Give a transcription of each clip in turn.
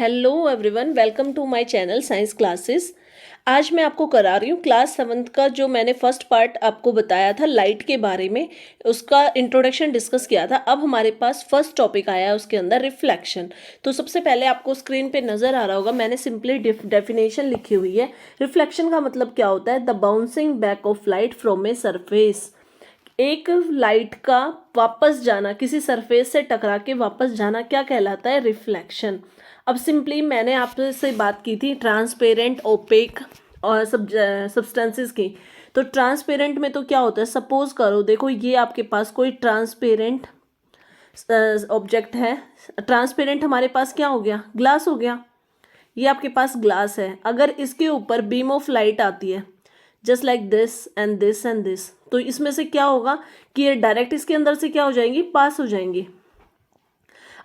Hello everyone, welcome to my channel science classes. आज मैं आपको करा रही हूँ क्लास 7th का जो मैंने फर्स्ट पार्ट आपको बताया था लाइट के बारे में, उसका इंट्रोडक्शन डिस्कस किया था। अब हमारे पास फर्स्ट टॉपिक आया है उसके अंदर रिफ्लेक्शन। तो सबसे पहले आपको स्क्रीन पे नज़र आ रहा होगा, मैंने सिंपली डेफिनेशन लिखी हुई है। रिफ्लेक्शन का मतलब क्या होता है? The bouncing back of light from a surface. एक लाइट का वापस जाना, किसी सरफेस से टकरा के वापस जाना क्या कहलाता है? रिफ्लेक्शन। अब सिंपली मैंने आपसे बात की थी ट्रांसपेरेंट, ओपेक और सब्सटेंसेस की। तो ट्रांसपेरेंट में तो क्या होता है? सपोज करो, देखो ये आपके पास कोई ट्रांसपेरेंट ऑब्जेक्ट है। ट्रांसपेरेंट हमारे पास क्या हो गया? ग्लास हो गया। ये आपके पास ग्लास है, अगर इसके ऊपर बीम ऑफ लाइट आती है just like this and this and this, तो इसमें से क्या होगा कि ये डायरेक्ट इसके अंदर से क्या हो जाएंगी? पास हो जाएंगी।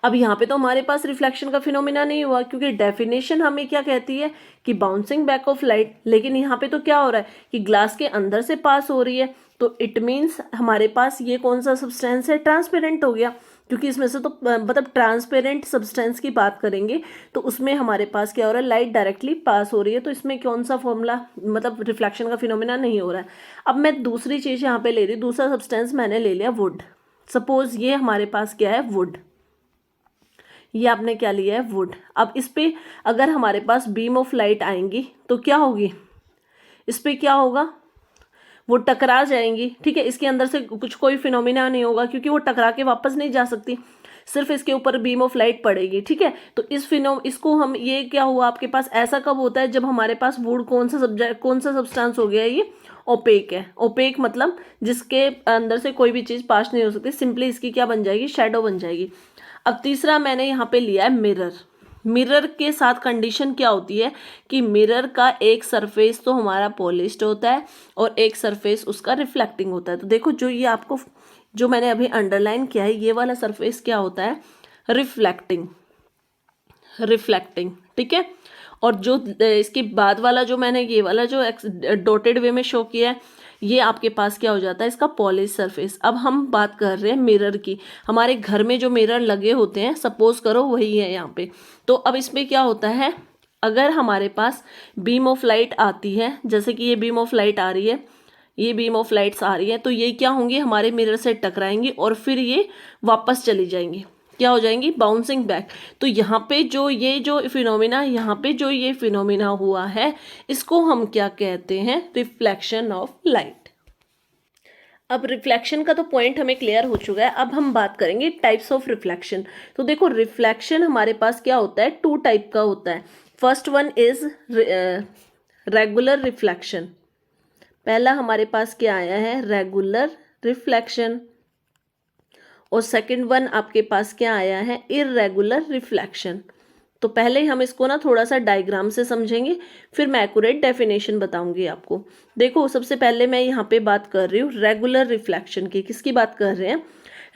अब यहाँ पे तो हमारे पास रिफ्लेक्शन का फिनोमिना नहीं हुआ, क्योंकि डेफिनेशन हमें क्या कहती है कि बाउंसिंग बैक ऑफ लाइट। लेकिन यहाँ पे तो क्या हो रहा है कि ग्लास के अंदर से पास हो रही है, तो इट मीन्स हमारे पास ये कौन सा सब्सटेंस है? ट्रांसपेरेंट हो गया। क्योंकि इसमें से तो मतलब ट्रांसपेरेंट सब्सटेंस की बात करेंगे तो उसमें हमारे पास क्या हो रहा है? लाइट डायरेक्टली पास हो रही है, तो इसमें कौन सा फॉर्मूला मतलब रिफ्लेक्शन का फिनोमिना नहीं हो रहा है। अब मैं दूसरी चीज़ यहाँ पे ले रही, दूसरा सब्सटेंस मैंने ले लिया वुड। सपोज ये हमारे पास क्या है? वुड। ये आपने क्या लिया है? वुड। अब इस पे अगर हमारे पास बीम ऑफ लाइट आएंगी तो क्या होगी? इस पे क्या होगा? वो टकरा जाएंगी। ठीक है, इसके अंदर से कुछ कोई फिनोमिना नहीं होगा, क्योंकि वो टकरा के वापस नहीं जा सकती, सिर्फ इसके ऊपर बीम ऑफ लाइट पड़ेगी। ठीक है, तो इसको हम, ये क्या हुआ आपके पास? ऐसा कब होता है? जब हमारे पास वुड कौन सा सब्सटेंस हो गया? ये ओपेक है। ओपेक मतलब जिसके अंदर से कोई भी चीज पास नहीं हो सकती, सिंपली इसकी क्या बन जाएगी? शेडो बन जाएगी। अब तीसरा मैंने यहाँ पे लिया है मिरर। मिरर के साथ कंडीशन क्या होती है कि मिरर का एक सरफेस तो हमारा पॉलिश्ड होता है और एक सरफेस उसका रिफ्लेक्टिंग होता है। तो देखो, जो ये आपको जो मैंने अभी अंडरलाइन किया है, ये वाला सरफेस क्या होता है? रिफ्लेक्टिंग। रिफ्लेक्टिंग, ठीक है। और जो इसके बाद वाला जो मैंने ये वाला जो डॉटेड वे में शो किया है, ये आपके पास क्या हो जाता है? इसका पॉलिश सरफेस। अब हम बात कर रहे हैं मिरर की। हमारे घर में जो मिरर लगे होते हैं, सपोज करो वही है यहाँ पे। तो अब इसमें क्या होता है? अगर हमारे पास बीम ऑफ लाइट आती है, जैसे कि ये बीम ऑफ लाइट आ रही है, ये बीम ऑफ लाइट्स आ रही है, तो ये क्या होंगी? हमारे मिरर से टकराएंगी और फिर ये वापस चली जाएंगी। क्या हो जाएंगी? Bouncing back. तो यहाँ पे जो ये फिनोमिना हुआ है, इसको हम क्या कहते हैं? Reflection of light. अब रिफ्लेक्शन का तो पॉइंट हमें क्लियर हो चुका है। अब हम बात करेंगे टाइप्स ऑफ रिफ्लेक्शन। तो देखो, रिफ्लेक्शन हमारे पास क्या होता है? 2 टाइप का होता है। First one is regular reflection. पहला हमारे पास क्या आया है? Regular reflection. और सेकंड वन आपके पास क्या आया है? Irregular reflection. तो पहले हम इसको ना थोड़ा सा डायग्राम से समझेंगे, फिर मैं एक्यूरेट डेफिनेशन बताऊंगी आपको। देखो, सबसे पहले मैं यहाँ पे बात कर रही हूँ रेगुलर रिफ्लेक्शन की। किसकी बात कर रहे हैं?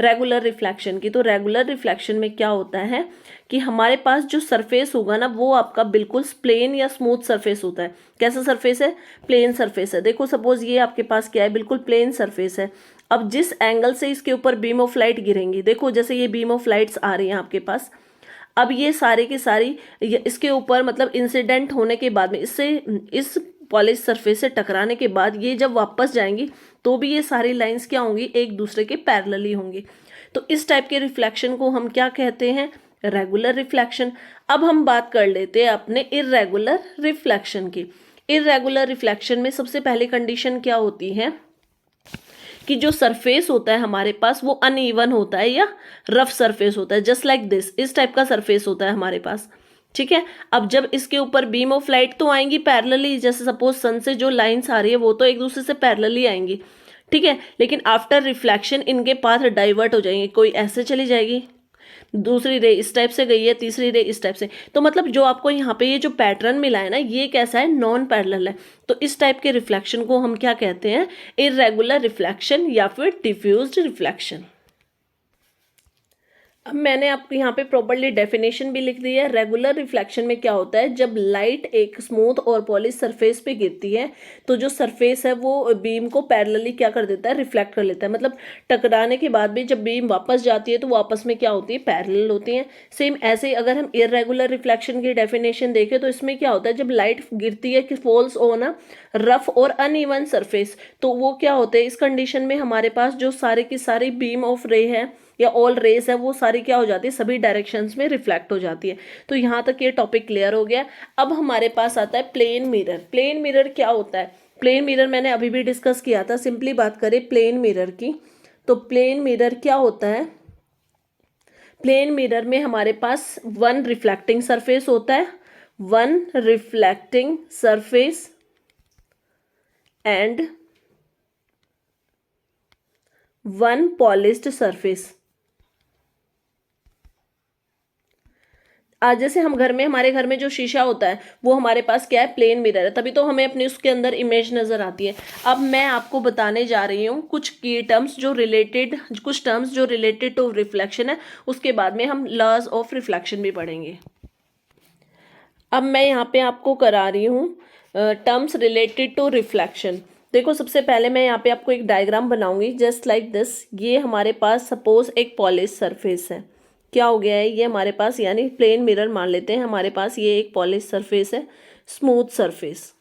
रेगुलर रिफ्लेक्शन की। तो रेगुलर रिफ्लेक्शन में क्या होता है कि हमारे पास जो सरफेस होगा ना, वो आपका बिल्कुल प्लेन या स्मूथ सरफेस होता है। कैसा सरफेस है? प्लेन सरफेस है। देखो, सपोज ये आपके पास क्या है? बिल्कुल प्लेन सरफेस है। अब जिस एंगल से इसके ऊपर बीम ऑफ लाइट गिरेंगी, देखो जैसे ये बीम ऑफ लाइट्स आ रही हैं आपके पास, अब ये सारे की सारी इसके ऊपर मतलब इंसिडेंट होने के बाद में, इस पॉलिश सरफेस से टकराने के बाद ये जब वापस जाएंगी तो भी ये सारी लाइंस क्या होंगी? एक दूसरे के पैरेलली होंगी। तो इस टाइप के रिफ्लेक्शन को हम क्या कहते हैं? Regular reflection. अब हम बात कर लेते हैं अपने इर्रेगुलर रिफ्लेक्शन की। इर्रेगुलर रिफ्लेक्शन में सबसे पहली कंडीशन क्या होती है कि जो सरफेस होता है हमारे पास वो अनइवन होता है या रफ सरफेस होता है, जस्ट लाइक दिस। इस टाइप का सरफेस होता है हमारे पास। ठीक है, अब जब इसके ऊपर बीम ऑफ लाइट तो आएंगी पैरेलली, जैसे सपोज सन से जो लाइंस आ रही है वो तो एक दूसरे से पैरेलली आएंगी। ठीक है, लेकिन आफ्टर रिफ्लेक्शन इनके पाथ डाइवर्ट हो जाएंगे। कोई ऐसे चली जाएगी, दूसरी रे इस टाइप से गई है, तीसरी रे इस टाइप से। तो मतलब जो आपको यहाँ पे ये जो पैटर्न मिला है ना, ये कैसा है? नॉन पैरेलल है। तो इस टाइप के रिफ्लेक्शन को हम क्या कहते हैं? इर्रेगुलर रिफ्लेक्शन या फिर डिफ्यूज्ड रिफ्लेक्शन। अब मैंने आपको यहाँ पे प्रॉपर्ली डेफिनेशन भी लिख दी है। रेगुलर रिफ्लेक्शन में क्या होता है, जब लाइट एक स्मूथ और पॉलिश सरफेस पे गिरती है तो जो सरफेस है वो बीम को पैरेलली क्या कर देता है, रिफ्लेक्ट कर लेता है। मतलब टकराने के बाद भी जब बीम वापस जाती है तो वो आपस में क्या होती है, पैरेलल होती है। सेम ऐसे ही अगर हम इर्रेगुलर रिफ्लेक्शन की डेफिनेशन देखें तो इसमें क्या होता है, जब लाइट गिरती है कि फॉल्स ऑन अ रफ और अनइवन सरफेस, तो वो क्या होते हैं, इस कंडीशन में हमारे पास जो सारे की सारी बीम ऑफ रे है या ऑल रेस है वो सारी क्या हो जाती है, सभी डायरेक्शंस में रिफ्लेक्ट हो जाती है। तो यहाँ तक ये टॉपिक क्लियर हो गया। अब हमारे पास आता है प्लेन मिरर। प्लेन मिरर क्या होता है, प्लेन मिरर मैंने अभी भी डिस्कस किया था। सिंपली बात करें प्लेन मिरर की, तो प्लेन मिरर क्या होता है, प्लेन मिरर में हमारे पास वन रिफ्लेक्टिंग सरफेस होता है, one reflecting surface and one polished surface. आज जैसे हम घर में, हमारे घर में जो शीशा होता है वो हमारे पास क्या है, प्लेन मिरर है, तभी तो हमें अपने उसके अंदर इमेज नजर आती है। अब मैं आपको बताने जा रही हूँ कुछ की टर्म्स जो रिलेटेड, कुछ टर्म्स जो रिलेटेड टू रिफ्लेक्शन है, उसके बाद में हम लॉज ऑफ रिफ्लेक्शन भी पढ़ेंगे। अब मैं यहाँ पे आपको करा रही हूँ टर्म्स रिलेटेड टू रिफ्लेक्शन। देखो सबसे पहले मैं यहाँ पे आपको एक डायग्राम बनाऊंगी जस्ट लाइक दिस। ये हमारे पास सपोज एक पॉलिश सरफेस है, क्या हो गया है ये हमारे पास, यानी प्लेन मिरर मान लेते हैं, हमारे पास ये एक पॉलिश सरफेस है, स्मूथ सरफेस।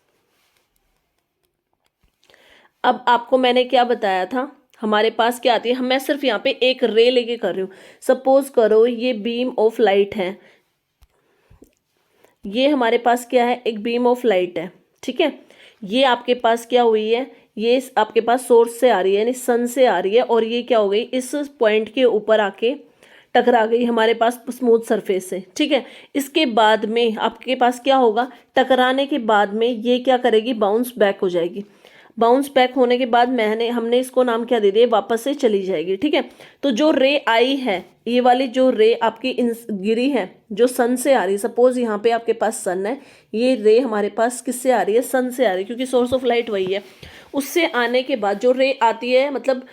अब आपको मैंने क्या बताया था, हमारे पास क्या आती है, मैं सिर्फ यहाँ पे एक रे लेके कर रही हूँ। सपोज करो ये बीम ऑफ लाइट है, ये हमारे पास क्या है, एक बीम ऑफ लाइट है, ठीक है। ये आपके पास क्या हुई है, ये आपके पास सोर्स से आ रही है, यानी सन से आ रही है, और ये क्या हो गई, इस पॉइंट के ऊपर आके टकरा गई हमारे पास स्मूथ सरफेस से, ठीक है। इसके बाद में आपके पास क्या होगा, टकराने के बाद में ये क्या करेगी, बाउंस बैक हो जाएगी। बाउंस बैक होने के बाद हमने इसको नाम क्या दे दिया, वापस से चली जाएगी, ठीक है। तो जो रे आई है, ये वाली जो रे आपकी गिरी है जो सन से आ रही है, सपोज यहाँ पे आपके पास सन है, ये रे हमारे पास किससे आ रही है, सन से आ रही है, क्योंकि सोर्स ऑफ लाइट वही है। उससे आने के बाद जो रे आती है, मतलब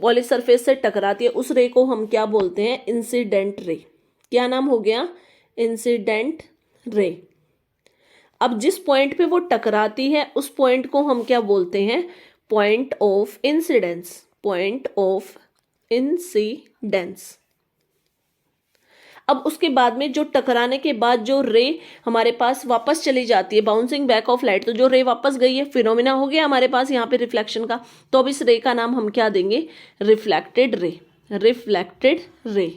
पॉलिश सरफेस से टकराती है, उस रे को हम क्या बोलते हैं, इंसिडेंट रे। क्या नाम हो गया, इंसिडेंट रे। अब जिस पॉइंट पे वो टकराती है उस पॉइंट को हम क्या बोलते हैं, point of incidence, point of incidence. अब उसके बाद में जो टकराने के बाद जो रे हमारे पास वापस चली जाती है, बाउंसिंग बैक ऑफ लाइट, तो जो रे वापस गई है, फिनोमिना हो गया हमारे पास यहाँ पे रिफ्लेक्शन का। तो अब इस रे का नाम हम क्या देंगे, रिफ्लेक्टेड रे, रिफ्लेक्टेड रे।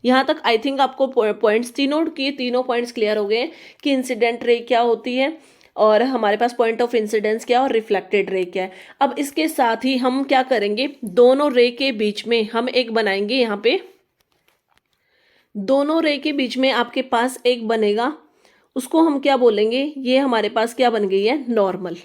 यहाँ तक आई थिंक आपको पॉइंट्स तीनों पॉइंट्स क्लियर हो गए कि इंसिडेंट रे क्या होती है और हमारे पास पॉइंट ऑफ इंसिडेंस क्या है और रिफ्लेक्टेड रे क्या है। अब इसके साथ ही हम क्या करेंगे, दोनों रे के बीच में हम एक बनाएंगे, यहाँ पे दोनों रे के बीच में आपके पास एक बनेगा, उसको हम क्या बोलेंगे, ये हमारे पास क्या बन गई है, नॉर्मल।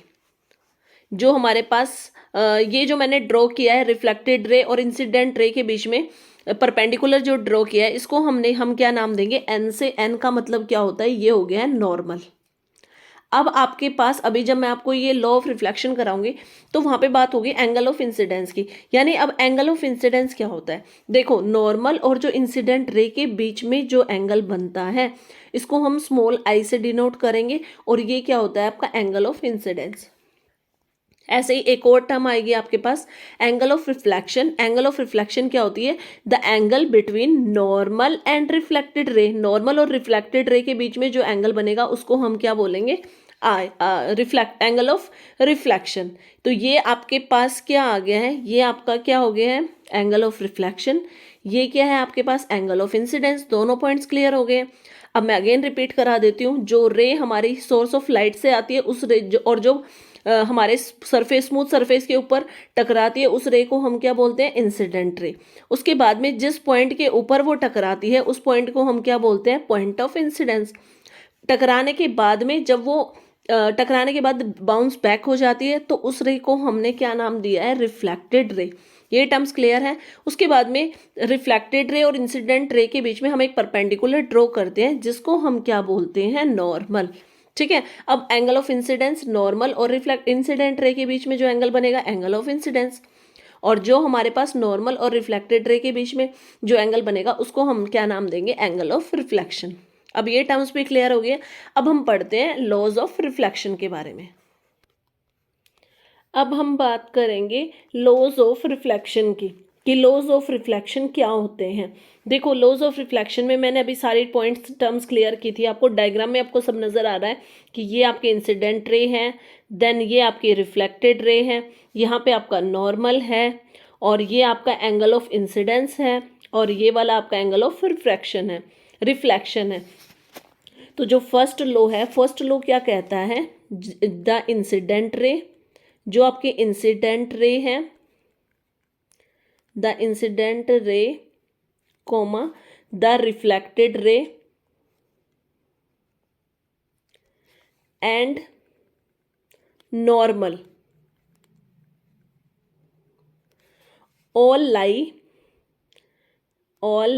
जो हमारे पास ये जो मैंने ड्रॉ किया है रिफ्लेक्टेड रे और इंसिडेंट रे के बीच में परपेंडिकुलर जो ड्रॉ किया है, इसको हम क्या नाम देंगे, एन से। एन का मतलब क्या होता है, ये हो गया है नॉर्मल। अब आपके पास अभी जब मैं आपको ये लॉ ऑफ रिफ्लेक्शन कराऊंगी तो वहां पे बात होगी एंगल ऑफ इंसिडेंस की। यानी अब एंगल ऑफ इंसिडेंस क्या होता है, देखो नॉर्मल और जो इंसिडेंट रे के बीच में जो एंगल बनता है इसको हम स्मॉल आई से डिनोट करेंगे, और ये क्या होता है आपका एंगल ऑफ इंसिडेंस। ऐसे ही एक और टर्म आएगी आपके पास, angle of reflection. Angle of reflection क्या होती है, the angle between normal and reflected ray. Normal और रिफ्लेक्टेड रे के बीच में जो एंगल बनेगा उसको हम क्या बोलेंगे, एंगल ऑफ रिफ्लेक्शन। तो ये आपके पास क्या आ गया है, ये आपका क्या हो गया है, एंगल ऑफ रिफ्लेक्शन। ये क्या है आपके पास, एंगल ऑफ इंसिडेंस। दोनों पॉइंट्स क्लियर हो गए। अब मैं अगेन रिपीट करा देती हूँ, जो रे हमारी सोर्स ऑफ लाइट से आती है उस रे और जो हमारे सरफेस, स्मूथ सरफेस के ऊपर टकराती है, उस रे को हम क्या बोलते हैं, इंसिडेंट रे। उसके बाद में जिस पॉइंट के ऊपर वो टकराती है उस पॉइंट को हम क्या बोलते हैं, पॉइंट ऑफ इंसिडेंस। टकराने के बाद में जब वो टकराने के बाद बाउंस बैक हो जाती है तो उस रे को हमने क्या नाम दिया है, रिफ्लेक्टेड रे। ये टर्म्स क्लियर है। उसके बाद में रिफ्लेक्टेड रे और इंसिडेंट रे के बीच में हम एक परपेंडिकुलर ड्रॉ करते हैं जिसको हम क्या बोलते हैं, नॉर्मल। ठीक है। अब एंगल ऑफ इंसिडेंस, नॉर्मल और रिफ्लेक्ट इंसिडेंट रे के बीच में जो एंगल बनेगा, एंगल ऑफ इंसिडेंस। और जो हमारे पास नॉर्मल और रिफ्लेक्टेड रे के बीच में जो एंगल बनेगा उसको हम क्या नाम देंगे, एंगल ऑफ रिफ्लेक्शन। अब ये टर्म्स भी क्लियर हो गए। अब हम पढ़ते हैं लॉज ऑफ रिफ्लेक्शन के बारे में। अब हम बात करेंगे लॉज ऑफ रिफ्लेक्शन की, कि लॉज ऑफ रिफ्लेक्शन क्या होते हैं। देखो लॉज ऑफ रिफ्लेक्शन में मैंने अभी सारी पॉइंट्स टर्म्स क्लियर की थी, आपको डायग्राम में आपको सब नज़र आ रहा है कि ये आपके इंसिडेंट रे हैं, देन ये आपके रिफ्लेक्टेड रे हैं, यहाँ पे आपका नॉर्मल है, और ये आपका एंगल ऑफ इंसिडेंस है, और ये वाला आपका एंगल ऑफ रिफ्लेक्शन है। तो जो फर्स्ट लॉ है, फर्स्ट लॉ क्या कहता है, द इंसिडेंट रे, जो आपके इंसिडेंट रे हैं, the incident ray comma the reflected ray and normal all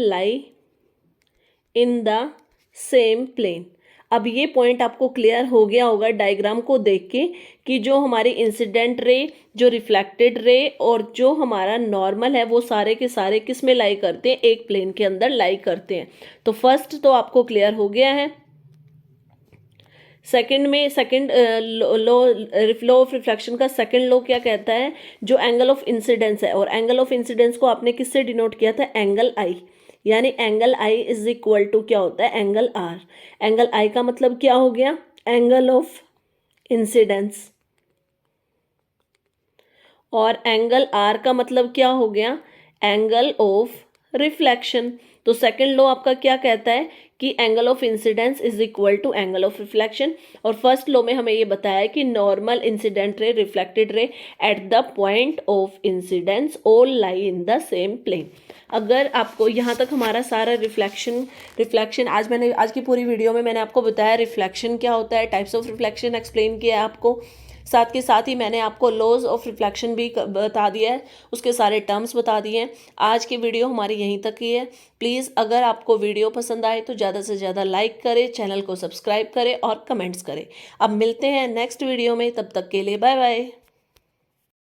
lie in the same plane। अब ये पॉइंट आपको क्लियर हो गया होगा डायग्राम को देख के कि जो हमारे इंसिडेंट रे, जो रिफ्लेक्टेड रे और जो हमारा नॉर्मल है वो सारे के सारे किस में लाई करते हैं, एक प्लेन के अंदर लाई करते हैं। तो फर्स्ट तो आपको क्लियर हो गया है। सेकंड लॉ ऑफ रिफ्लेक्शन का सेकंड लॉ क्या कहता है, जो एंगल ऑफ इंसिडेंस है, और एंगल ऑफ इंसिडेंस को आपने किससे डिनोट किया था, एंगल आई, यानी angle I is equal to क्या होता है, एंगल आर। एंगल आई का मतलब क्या हो गया, एंगल ऑफ इंसिडेंस, और एंगल आर का मतलब क्या हो गया, एंगल ऑफ रिफ्लेक्शन। तो सेकंड लॉ आपका क्या कहता है कि angle of incidence is equal to angle of reflection, और फर्स्ट लॉ में हमें ये बताया कि normal, incident ray, reflected ray at the point of incidence all lie in the same plane. अगर आपको यहाँ तक हमारा सारा रिफ्लेक्शन आज की पूरी वीडियो में मैंने आपको बताया रिफ्लेक्शन क्या होता है, टाइप्स ऑफ रिफ्लेक्शन एक्सप्लेन किया है आपको, साथ के साथ ही मैंने आपको लॉज ऑफ रिफ्लेक्शन भी बता दिया है, उसके सारे टर्म्स बता दिए हैं। आज की वीडियो हमारी यहीं तक ही है। प्लीज़ अगर आपको वीडियो पसंद आए तो ज़्यादा से ज़्यादा लाइक करें, चैनल को सब्सक्राइब करें और कमेंट्स करें। अब मिलते हैं नेक्स्ट वीडियो में, तब तक के लिए बाय बाय।